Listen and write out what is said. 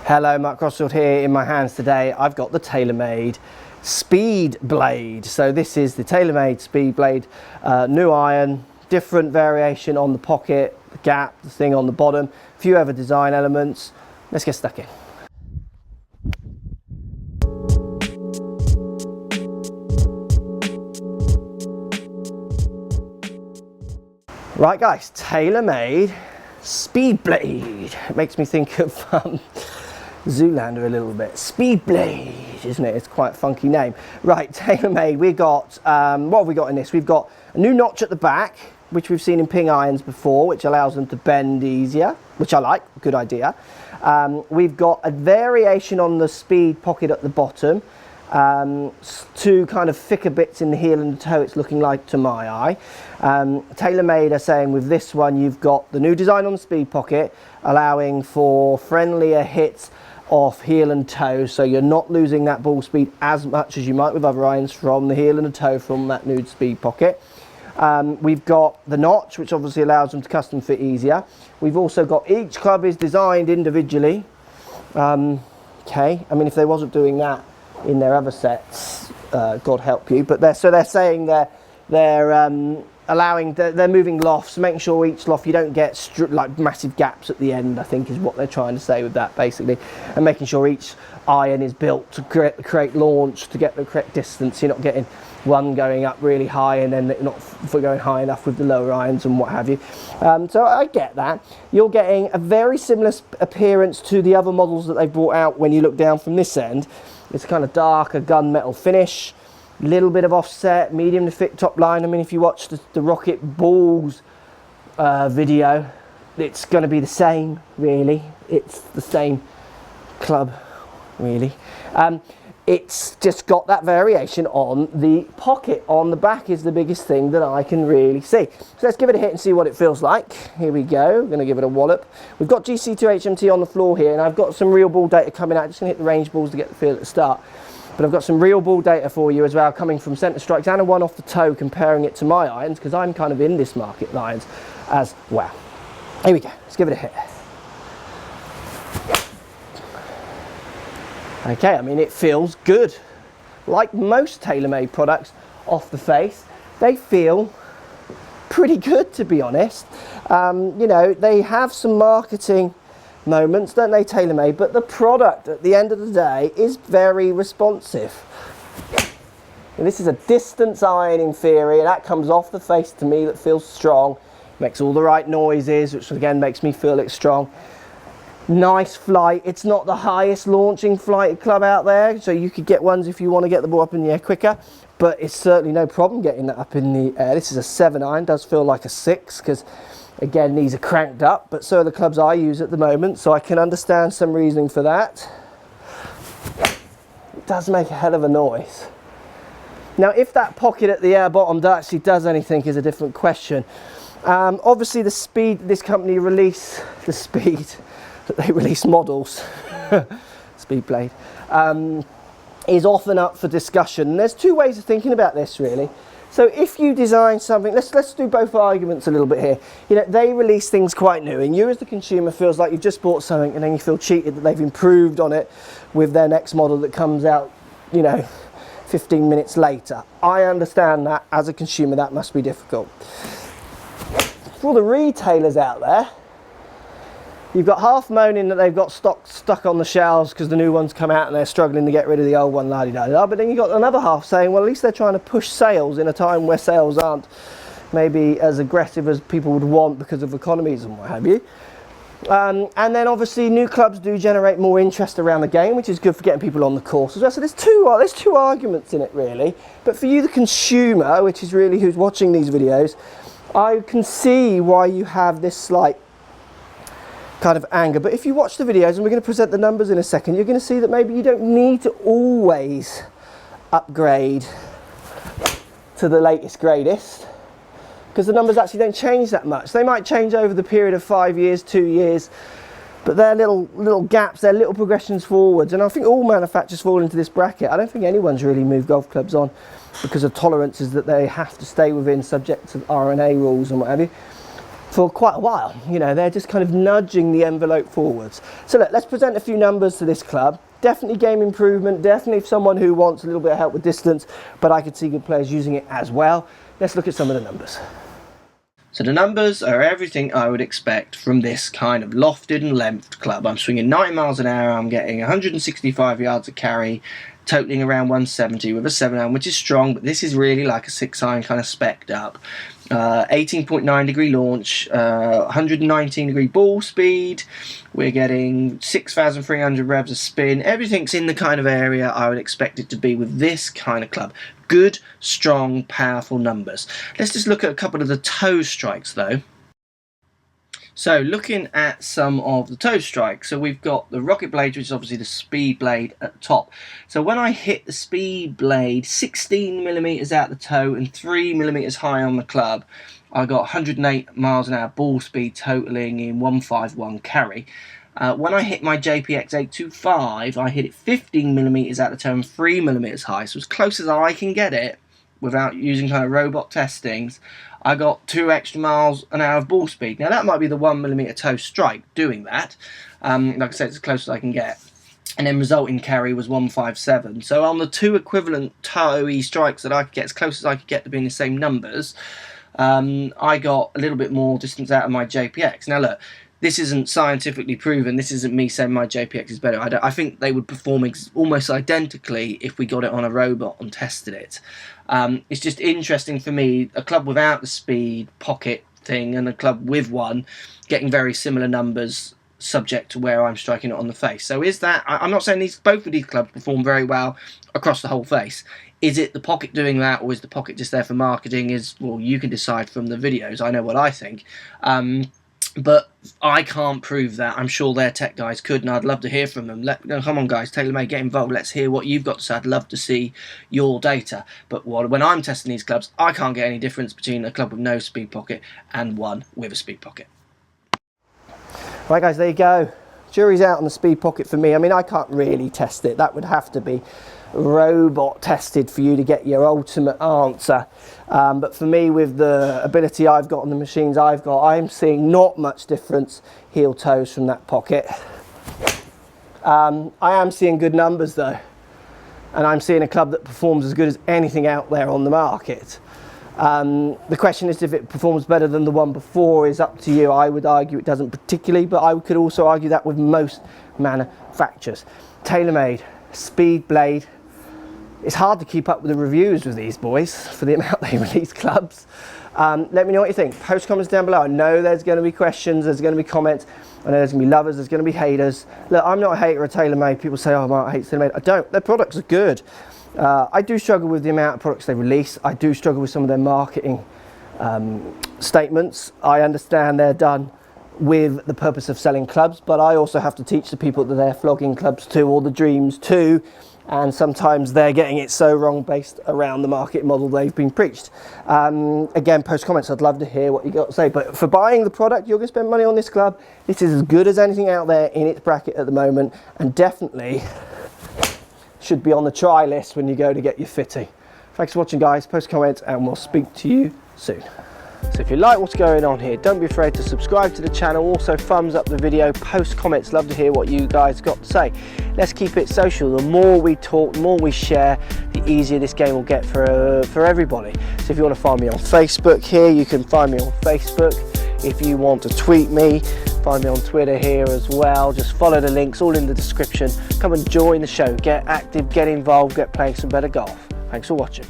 Hello, Mark Crossfield here. In my hands today I've got the TaylorMade SpeedBlade. So this is the TaylorMade SpeedBlade new iron, different variation on the pocket, the gap, the thing on the bottom, a few other design elements. Let's get stuck in. Right guys, TaylorMade SpeedBlade. It makes me think of Zoolander a little bit. SpeedBlade, isn't it? It's quite a funky name. Right, TaylorMade, we got, what have we got in this? We've got a new notch at the back, which we've seen in ping irons before, which allows them to bend easier, which I like, good idea. We've got a variation on the speed pocket at the bottom, two kind of thicker bits in the heel and the toe, it's looking like to my eye. TaylorMade are saying with this one you've got the new design on the speed pocket, allowing for friendlier hits off heel and toe, so you're not losing that ball speed as much as you might with other irons from the heel and the toe from that new speed pocket. We've got the notch, which obviously allows them to custom fit easier. We've also got, each club is designed individually. Okay, I mean, if they wasn't doing that in their other sets, God help you, but they're saying they're allowing, they're moving lofts, making sure each loft you don't get like massive gaps at the end, I think is what they're trying to say with that basically, and making sure each iron is built to create launch to get the correct distance. You're not getting one going up really high and then not going high enough with the lower irons and what have you. So I get that. You're getting a very similar appearance to the other models that they've brought out when you look down from this end. It's kind of darker gunmetal finish, little bit of offset, medium to thick top line. I mean, if you watch the Rocket Balls video, it's going to be the same, really. It's the same club, really. It's just got that variation on the pocket. On the back is the biggest thing that I can really see. So let's give it a hit and see what it feels like. Here we go. We're going to give it a wallop. We've got GC2 HMT on the floor here, and I've got some real ball data coming out. Just going to hit the range balls to get the feel at the start. But I've got some real ball data for you as well, coming from centre strikes and a one off the toe, comparing it to my irons, because I'm kind of in this market, irons, as well. Here we go. Let's give it a hit. Okay, I mean, it feels good. Like most TaylorMade products off the face, they feel pretty good, to be honest. You know, they have some marketing moments, don't they, TaylorMade, but the product at the end of the day is very responsive. And this is a distance iron in theory, and that comes off the face to me that feels strong, makes all the right noises, which again makes me feel it's strong. Nice flight. It's not the highest launching flight club out there, so you could get ones if you want to get the ball up in the air quicker, but it's certainly no problem getting that up in the air. This is a 7 iron, does feel like a 6, because again, these are cranked up, but so are the clubs I use at the moment, so I can understand some reasoning for that. It does make a hell of a noise. Now, if that pocket at the air bottom actually does anything is a different question. Obviously, the speed, this company release the speed that they release models, SpeedBlade, is often up for discussion. And there's two ways of thinking about this, really. So if you design something, let's do both arguments a little bit here. You know, they release things quite new, and you as the consumer feels like you've just bought something, and then you feel cheated that they've improved on it with their next model that comes out, you know, 15 minutes later. I understand that as a consumer, that must be difficult. For all the retailers out there, you've got half moaning that they've got stock stuck on the shelves because the new ones come out and they're struggling to get rid of the old one, la-di-da-da. But then you've got another half saying, well, at least they're trying to push sales in a time where sales aren't maybe as aggressive as people would want because of economies and what have you. And then obviously new clubs do generate more interest around the game, which is good for getting people on the course as well. So there's two arguments in it, really. But for you, the consumer, which is really who's watching these videos, I can see why you have this slight kind of anger. But if you watch the videos, and we're going to present the numbers in a second, you're going to see that maybe you don't need to always upgrade to the latest greatest, because the numbers actually don't change that much. They might change over the period of 5 years, 2 years, but they're little gaps, they're little progressions forwards, and I think all manufacturers fall into this bracket. I don't think anyone's really moved golf clubs on because of tolerances that they have to stay within, subject to RNA rules and what have you. for quite a while. You know, they're just kind of nudging the envelope forwards. So look, let's present a few numbers to this club. Definitely game improvement, definitely someone who wants a little bit of help with distance, but I could see good players using it as well. Let's look at some of the numbers. So the numbers are everything I would expect from this kind of lofted and lengthed club. I'm swinging 90 miles an hour, I'm getting 165 yards of carry, totaling around 170 with a 7-iron, which is strong, but this is really like a 6-iron kind of spec'd up. 18.9 degree launch, 119 degree ball speed, we're getting 6,300 revs of spin. Everything's in the kind of area I would expect it to be with this kind of club. Good, strong, powerful numbers. Let's just look at a couple of the toe strikes though. So looking at some of the toe strikes, so we've got the rocket blade, which is obviously the speed blade at the top. So when I hit the speed blade 16 millimeters out the toe and 3 millimeters high on the club, I got 108 miles an hour ball speed, totaling in 151 carry. When I hit my JPX 825, I hit it 15 millimeters out the toe and 3 millimeters high, so as close as I can get it without using kind of robot testings. I got 2 extra miles an hour of ball speed. Now that might be the 1 millimeter toe strike doing that. Like I said, it's as close as I can get. And then resulting carry was 157. So on the 2 equivalent toe-y strikes that I could get, as close as I could get to being the same numbers, I got a little bit more distance out of my JPX. Now look, this isn't scientifically proven. This isn't me saying my JPX is better. I think they would perform almost identically if we got it on a robot and tested it. It's just interesting for me, a club without the speed pocket thing and a club with one getting very similar numbers subject to where I'm striking it on the face. So is that, I'm not saying both of these clubs perform very well across the whole face. Is it the pocket doing that, or is the pocket just there for marketing? Well, you can decide from the videos. I know what I think. But I can't prove that. I'm sure their tech guys could, and I'd love to hear from them. Come on guys, TaylorMade, get involved. Let's hear what you've got to say. I'd love to see your data. But when I'm testing these clubs, I can't get any difference between a club with no speed pocket and one with a speed pocket. Right guys, there you go. Jury's out on the speed pocket for me. I mean, I can't really test it. That would have to be robot tested for you to get your ultimate answer. But for me, with the ability I've got on the machines I've got, I'm seeing not much difference heel toes from that pocket. I am seeing good numbers though, and I'm seeing a club that performs as good as anything out there on the market. The question is if it performs better than the one before is up to you. I would argue it doesn't particularly, but I could also argue that with most manufacturers. TaylorMade SpeedBlade. It's hard to keep up with the reviews with these boys for the amount they release clubs. Let me know what you think. Post comments down below. I know there's going to be questions, there's going to be comments. I know there's going to be lovers, there's going to be haters. Look, I'm not a hater of TaylorMade. People say, oh, Mark hates TaylorMade. I don't. Their products are good. I do struggle with the amount of products they release. I do struggle with some of their marketing statements. I understand they're done with the purpose of selling clubs, but I also have to teach the people that they're flogging clubs too, or the dreams too, and sometimes they're getting it so wrong based around the market model they've been preached. Again, post comments, I'd love to hear what you got to say, but for buying the product, you're going to spend money on this club. This is as good as anything out there in its bracket at the moment, and definitely should be on the try list when you go to get your fitty. Thanks for watching guys, post comments and we'll speak to you soon. So if you like what's going on here, don't be afraid to subscribe to the channel. Also thumbs up the video, post comments, love to hear what you guys got to say. Let's keep it social. The more we talk, the more we share, the easier this game will get for everybody. So if you want to find me on Facebook here, you can find me on Facebook. If you want to tweet me, find me on Twitter here as well. Just follow the links, all in the description. Come and join the show, get active, get involved, get playing some better golf. Thanks for watching.